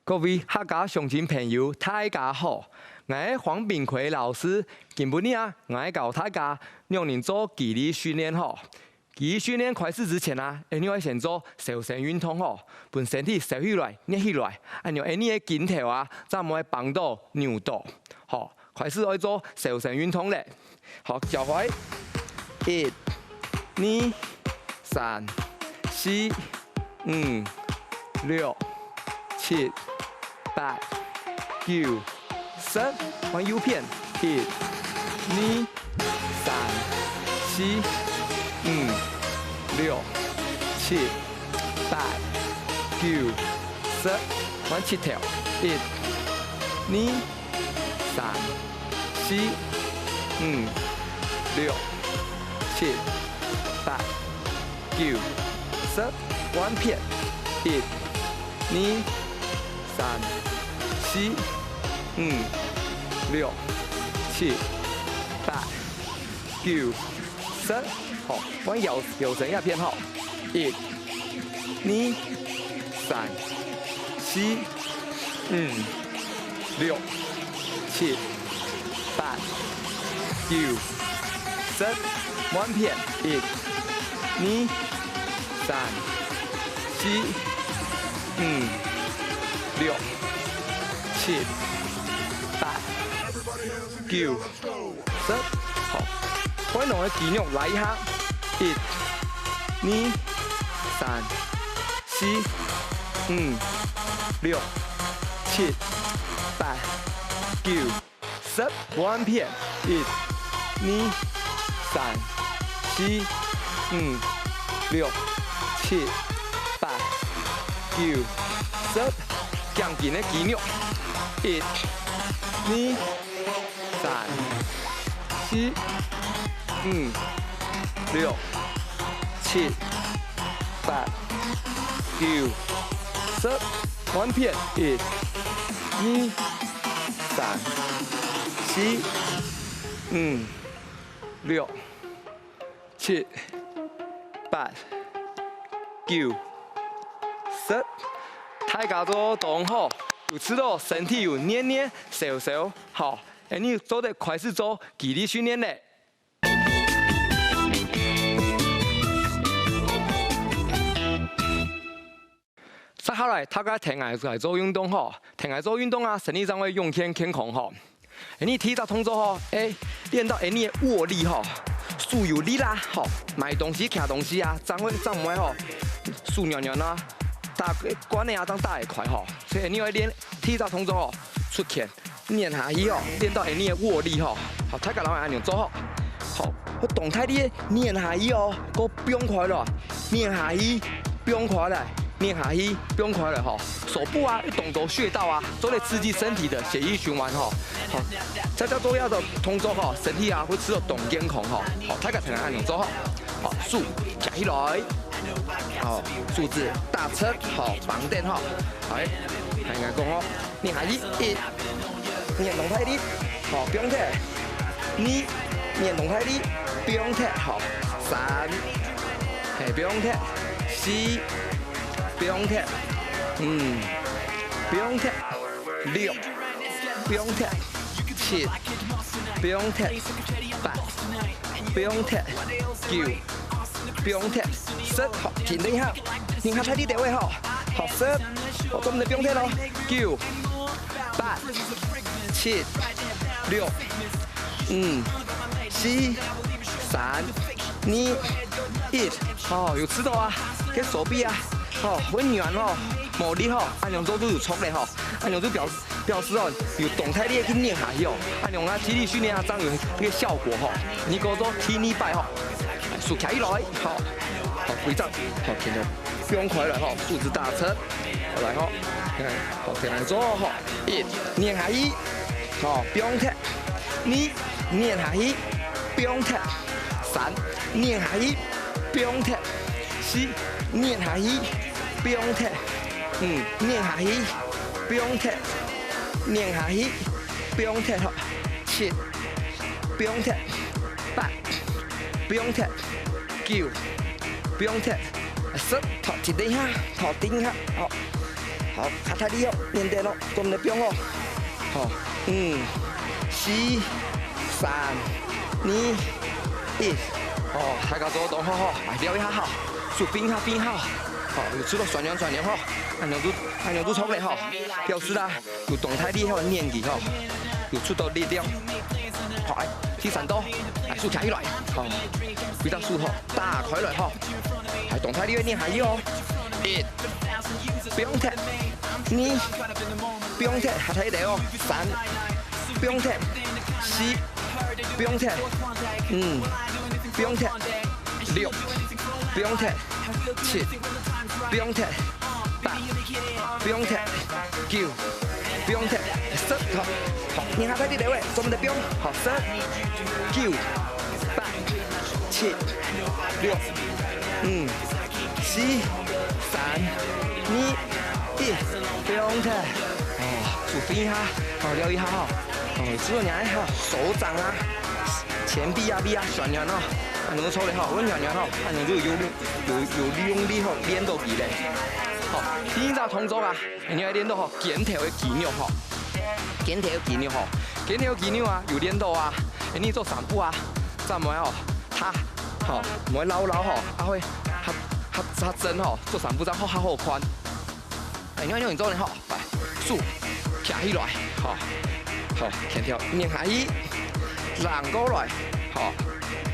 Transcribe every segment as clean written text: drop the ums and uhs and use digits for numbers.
各位客家乡亲朋友，大家好！我係黃炳奎老師，今晡日我係教大家讓人做肌力訓練吼。肌力訓練開始之前你要先做瘦身運動吼，把身體瘦起來、捏起來，你嘅肩頭才唔會綁到扭到。好，開始要做瘦身運動咧。好，腳踝，1、2、3、4、5、6、7、8、9、10，往右邊，1、2、3、4、5、6、7、8、9、10，往7條，1、2、3、4、5、6、7、8、9、10，往片，1、2、3、4、5、6、7、8、9、10，好，往右身一片好，1、2、3、4、5、6、7、8、9、10，往片，1、2、3、4、5、6、7、8、9、10，好，我弄個肌肉來一下，1、2、3、4、5、6、7、8、9、10，往片，1、2、3、4、5、6、7、8、9、10，強勁的肌肉，1、2、3、4、5、6、7、8、9、10，往片，1、2、3、4、5、6、7、8、9、10，大家都動好，有吃到身體有捏捏瘦瘦，好，你做得開始做肌力訓練嘞。接下來大家停下來做運動吼，停下做運動身體上會勇健健康吼。你體操動作吼，練到你的握力吼，手有力啦，吼，買東西、扛東西才唔會吼，手軟軟啦。打關的當打得快吼，所以你要練體操動作吼，出拳練下去吼，練到你的握力吼，好，大家老安樣做好，好，我動態啲練下去哦，個不用快了，練下去不用快了，練下去不用快了吼，手部動作穴道都得刺激身體的血液循環吼，好，這叫做要的動作吼，身體會吃到動健康吼，好，大家睇下安樣做好，好，手夾起來。好，數字大側，好，綁定好，係，係咁講哦。練下1，練動態啲，好，不用踢；2，練動態啲，不用踢，好；3，係不用踢；4，不用踢；5，不用踢；6，不用踢；7，不用踢；8，不用踢；9。不用踢，10，好，停一下，停下睇啲地位好，好10，我咁你不用踢咯，9、8、7、6、5、4、3、2、1，好，有吃到個手臂好，會軟哦，冇力吼，按樣做都有衝力吼，按樣就表示有動態力去練下去哦，按樣肌力訓練這樣有一個效果吼，你叫做體力擺吼。豎起來，好，好規則，好停咗，不用快了，好，數字大側，好來，好，好停來做，好，1，練下去，好，不用踢；2，練下去，不用踢；3，練下去，不用踢；4，練下去，不用踢；5，練下去，不用踢；練下去，不用踢，好；7，不用踢；8，不用踢；9，不用踢；10，好，停一下，好，停一下，好，好，卡太厉哦，连电哦，做唔得标哦。好，5、4、3、2、1。哦，大家做动好好，来撩一下好，数冰下冰好。好，有出到转阳好，按钮都超嘞哈，表示啦有动态力好练技哈，有出到力量。好，来第3刀，来数卡起来，好，几只数吼打开来哈，係動態呢個練下哦。1，不用踢，2，不用踢，下睇嚟哦。3，不用踢，4，不用踢，5，不用踢，6，不用踢，7，不用踢，8，不用踢，9，不用踢，10，好，好，練下睇啲嚟喂，做唔得標，好，10、9、8、7、6、5、4、3、2、1，不用踢，哦，数分一下，好，撩一下哈，哦，之後你還好，手掌啊，前臂啊旋轉哦，按钮抽嚟哈，溫旋轉哈，按钮就有用力哈，練到幾嘞，好，第一個動作啊，你要練到哈，肩頭嘅肌肉哈，肩頭嘅肌肉哈，肩頭嘅肌肉啊，有練到啊，你做3步啊，站埋哦，他，好，唔會撈哈，啊會合真哈，做3步再好寬，你看你做咧哈，來數，徛起來，好，好，前條練下去，攬過來，好，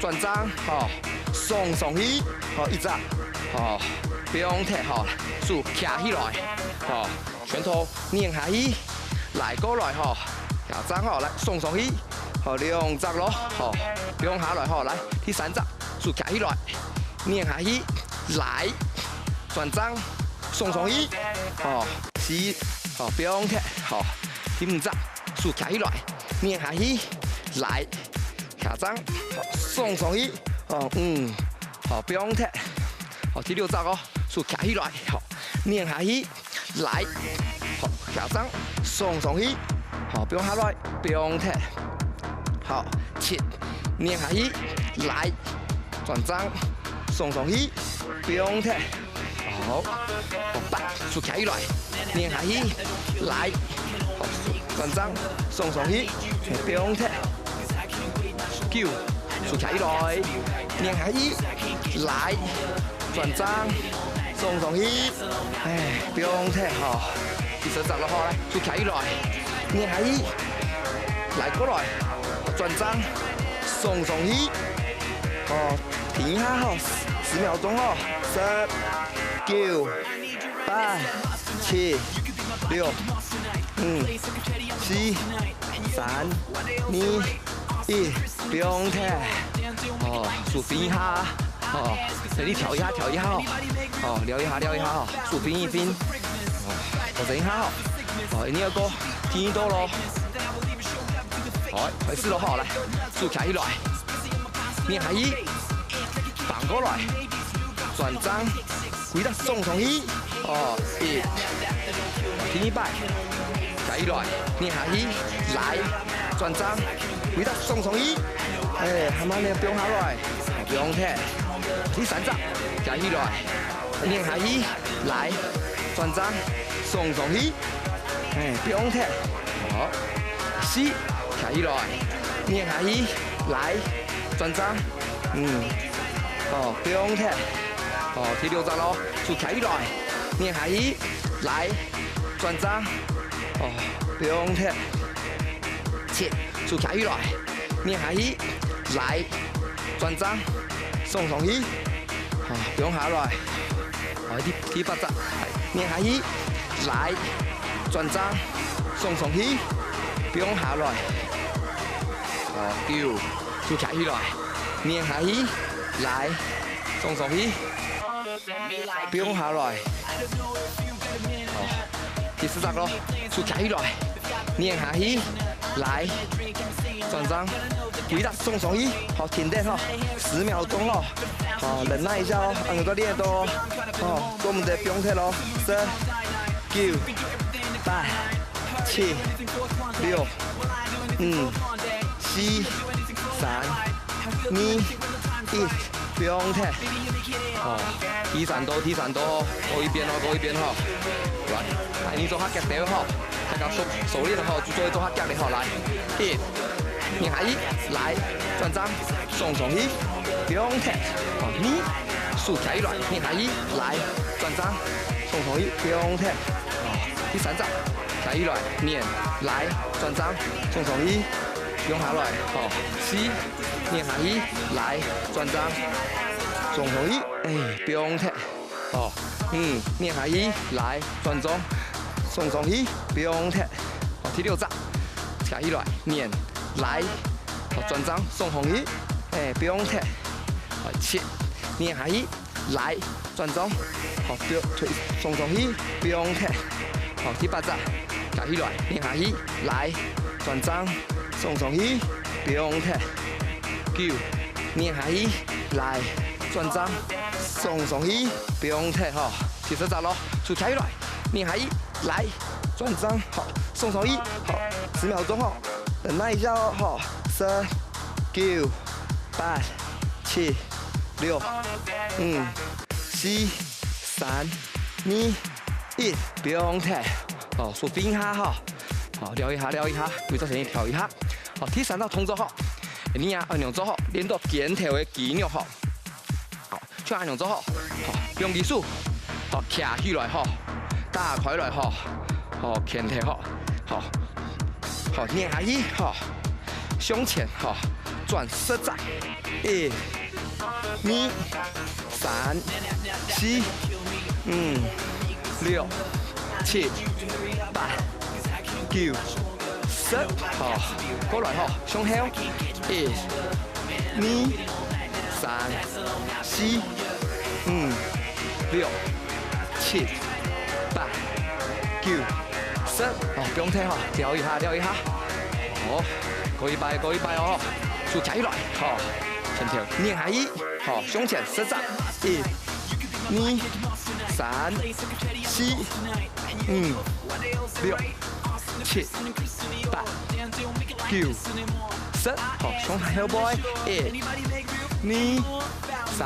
轉張，好，送去，好一隻，好，不用踢，好，數徛起來，好，拳頭練下去，來過來，好，下張好，來送去，好2隻咯，好，不用下來，好，來第3隻，數徛起來，練下去，來轉張，送去，好，4，好，不用踢，好，第5隻，數徛起來，練下去，來下張，好，送去，好，5，好，不用踢，好，第6隻哦，數徛起來，好，練下去，來，好，下張，送去，好，不用下來，不用踢，好，7，練下去，來，轉張，送去，不用踢，好，8，數徛起來，練下去，來，好，轉張，送去，不用踢，9，數徛起來，練下去，來，轉張，送去，不用踢，好，第10隻咯，好，來，數徛起來，練下去，來過來，轉張，送去，哦，停一下哈，10秒鐘哦，10、9、8、7、6、5、4、3、2、1，不用踢，哦，數分一下，哦，你調一下哦，哦，撩一下哦，數分一分，哦，調整一下哦，哦，你要過第2刀咯，好，開始咯，好，來，數徛起來，練下去，反過來，轉張，幾隻送去，哦，1，第2擺，徛起來，練下去，來，轉張，幾隻送去，慢慢你不用下來，不用踢，第3隻，徛起來，練下去，來，轉張，送去，不用踢，好，4，徛起來，練下去，來，轉張，哦，不用踢，哦，第6隻咯，數徛起來，練下去，來，轉張，哦，不用踢，7，數徛起來，練下去，來，轉張，送去，哦，不用下來，哦，第8隻，練下去，來，轉張，送去，不用下來，哦，9，數徛起來，練下去，來，送去，不用下來，哦，第4隻咯，數徛起來，練下去，來，轉張，幾隻送去，好，停電哈，10秒鐘咯，好，忍耐一下哦，按個練多，哦，做唔得不用踢咯，10、9、8、7、6、5、4、3、2、1，不用踢，哦，第3刀，過一邊哈，過来，来你做下脚条吼，大家熟练的吼，就做做下脚的吼，来，一，你下一，来，转张，送上去，不用踢，好，你竖起来，你下一，来，转张，送上去，不用踢，好，第三张，下一来，念，来，转张，送上去，用下来，好，四，念下一，来，转张，送上去，不用踢，好。念下一，来转中，送上去，不用踢。好，第六张，下一来念，来，好转张，送上去，不用踢。好，七，念下一，来转中，好推送上去，不用踢。好，第八张，下一来念下一，来转张，送上去，不用踢。九，念下一，来转张。送上去，不用踢哈，第十张咯，竖起来，念下一，来，转张，好，送上去，好，10秒钟哈，忍耐一下哦，好，10、9、8、7、6、5、4、3、2、1，不用踢，好，数冰哈哈，好，撩一下，规则声音调一下，好，第3道动作哈，你啊按两做好，练到肩头的肌肉哈。像按两做好，好用技术，好徛起来吼，打开来吼，好前提吼，好念下去吼，胸前吼转10掌，1、2、3、4、5、6、7、8、9、10，好过来吼，胸后1、2、3、4、5、6、7、8、9、10，哦，不用踢哈，调一下，好，过一摆哦，竖起来，好，前跳，念下一，好，胸前10掌，1、2、3、4、5、6、7、8、9、10，好，胸后背，1、2、3、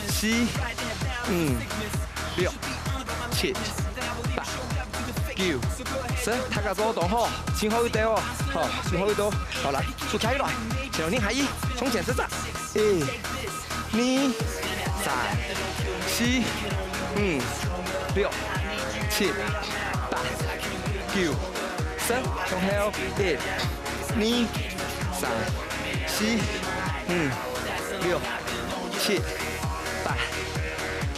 4、5、6、7、8、9、10，大家做动好，前后一对哦，好，前后一对，好来，竖起来，前后念下一，胸前10掌，1、2、3、4、5、6、7、8、9、10，胸后1、2、3、4、5、6、7、8、9、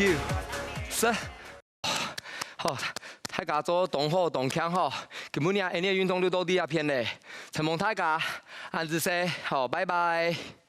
10，好，大家做动好动强吼，今日呢，运动就到底啊片嘞，承蒙大家，安子说，好，拜拜。